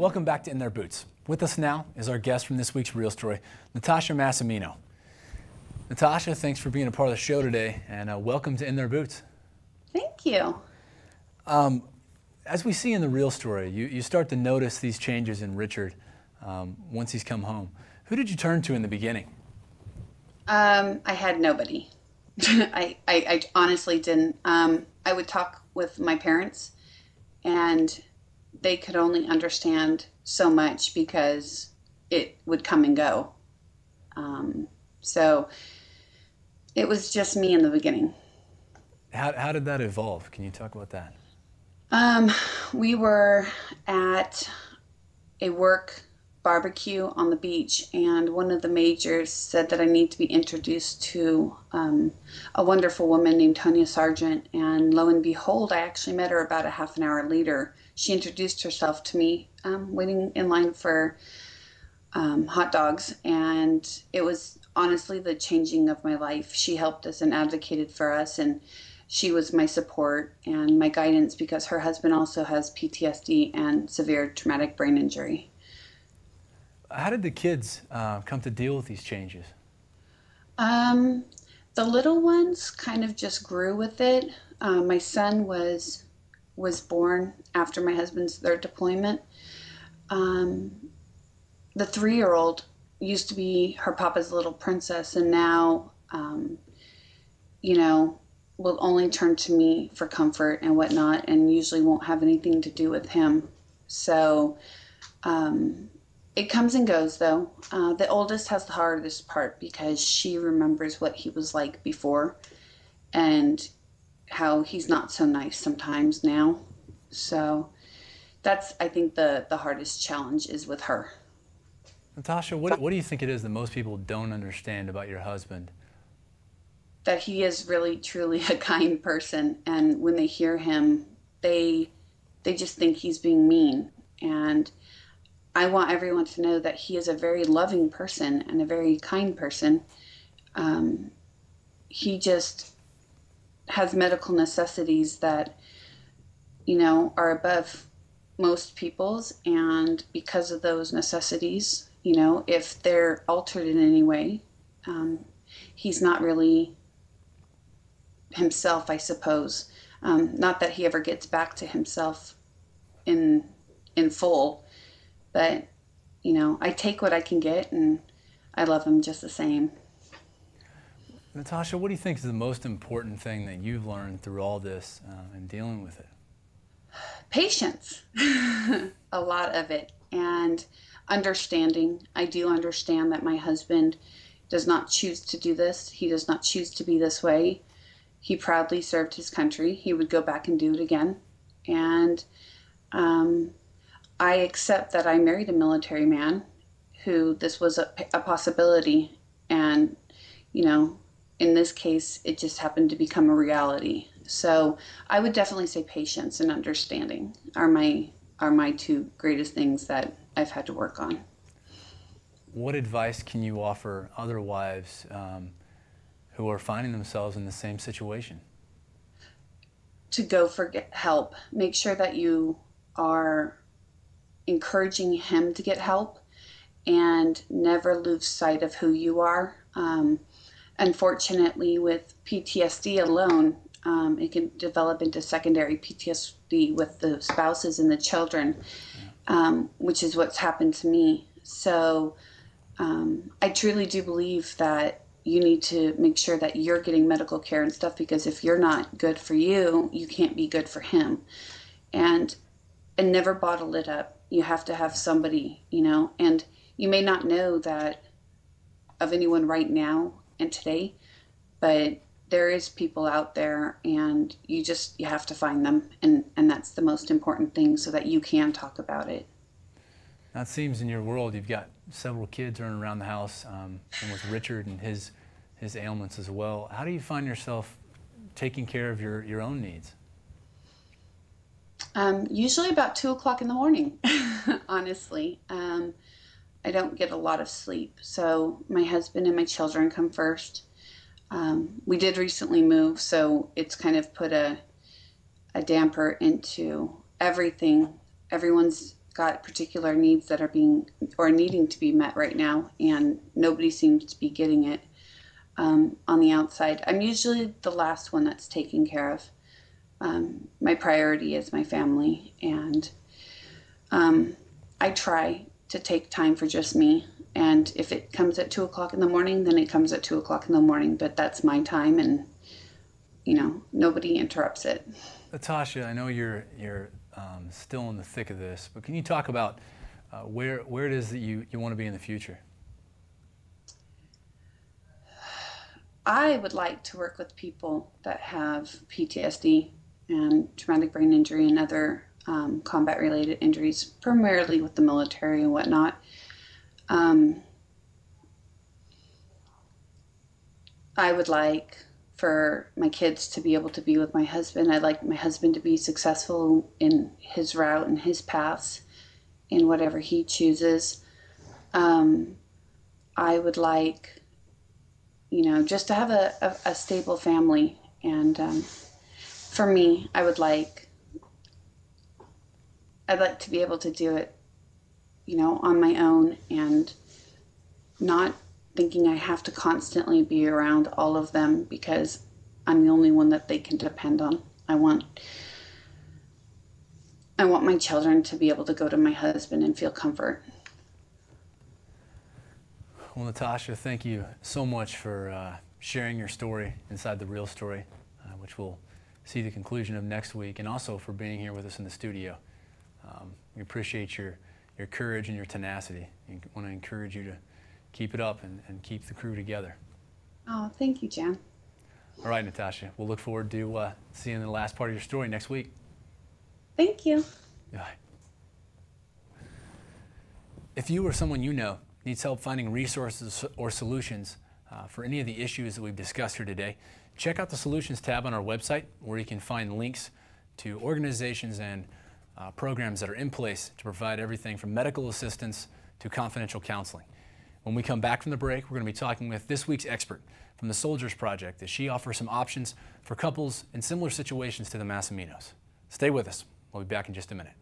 Welcome back to In Their Boots. With us now is our guest from this week's Real Story, Natasha Massimino. Natasha, thanks for being a part of the show today, and welcome to In Their Boots. Thank you. As we see in the Real Story, you start to notice these changes in Richard once he's come home. Who did you turn to in the beginning? I had nobody. I honestly didn't. I would talk with my parents, and they could only understand so much because it would come and go. So it was just me in the beginning. How did that evolve? Can you talk about that? We were at a work barbecue on the beach, and one of the majors said that I need to be introduced to a wonderful woman named Tonya Sargent, and lo and behold, I actually met her about a half an hour later. She introduced herself to me waiting in line for hot dogs, and it was honestly the changing of my life. She helped us and advocated for us, and she was my support and my guidance because her husband also has PTSD and severe traumatic brain injury. How did the kids come to deal with these changes? The little ones kind of just grew with it. My son was born after my husband's third deployment. The 3-year-old used to be her papa's little princess, and now, will only turn to me for comfort and whatnot, and usually won't have anything to do with him. So it comes and goes, though. The oldest has the hardest part because she remembers what he was like before and how he's not so nice sometimes now. So that's, I think, the hardest challenge is with her. Natasha, what do you think it is that most people don't understand about your husband? That he is really, truly a kind person, and when they hear him, they just think he's being mean. And I want everyone to know that he is a very loving person and a very kind person. He just has medical necessities that, are above most people's, and because of those necessities, if they're altered in any way, he's not really himself, I suppose. Not that he ever gets back to himself in full, but I take what I can get, and I love him just the same. Natasha, what do you think is the most important thing that you've learned through all this and dealing with it? Patience. A lot of it. And understanding. I do understand that my husband does not choose to do this. He does not choose to be this way. He proudly served his country. He would go back and do it again. And I accept that I married a military man who this was a possibility. And, in this case, it just happened to become a reality. So I would definitely say patience and understanding are my two greatest things that I've had to work on. What advice can you offer other wives who are finding themselves in the same situation? To go for help. Make sure that you are encouraging him to get help, and never lose sight of who you are. Unfortunately, with PTSD alone, it can develop into secondary PTSD with the spouses and the children, which is what's happened to me. So I truly do believe that you need to make sure that you're getting medical care and stuff, because if you're not good for you, you can't be good for him. And never bottle it up. You have to have somebody, and you may not know that of anyone right now and today, but there is people out there, and you have to find them, and that's the most important thing, so that you can talk about it. Now, it seems in your world you've got several kids running around the house, and with Richard and his ailments as well. How do you find yourself taking care of your own needs? Usually about 2 o'clock in the morning, honestly. I don't get a lot of sleep, so my husband and my children come first. We did recently move, so it's kind of put a damper into everything. Everyone's got particular needs that are being or needing to be met right now, and nobody seems to be getting it on the outside. I'm usually the last one that's taken care of. My priority is my family, and I try to take time for just me. And if it comes at 2 o'clock in the morning, then it comes at 2 o'clock in the morning, but that's my time, and nobody interrupts it. Natasha, I know you're still in the thick of this, but can you talk about where it is that you want to be in the future? I would like to work with people that have PTSD and traumatic brain injury and other combat-related injuries, primarily with the military and whatnot. I would like for my kids to be able to be with my husband. I'd like my husband to be successful in his route and his paths in whatever he chooses. I would like, just to have a stable family. And for me, I'd like to be able to do it, on my own, and not thinking I have to constantly be around all of them because I'm the only one that they can depend on. I want my children to be able to go to my husband and feel comfort. Well, Natasha, thank you so much for sharing your story inside The Real Story, which we'll see the conclusion of next week, and also for being here with us in the studio. We appreciate your courage and your tenacity. We want to encourage you to keep it up and keep the crew together. Oh, thank you, Jan. All right, Natasha, we'll look forward to seeing the last part of your story next week. Thank you. Bye. If you or someone you know needs help finding resources or solutions for any of the issues that we've discussed here today, check out the Solutions tab on our website, where you can find links to organizations and programs that are in place to provide everything from medical assistance to confidential counseling. When we come back from the break, we're going to be talking with this week's expert from the Soldiers Project as she offers some options for couples in similar situations to the Massiminos. Stay with us. We'll be back in just a minute.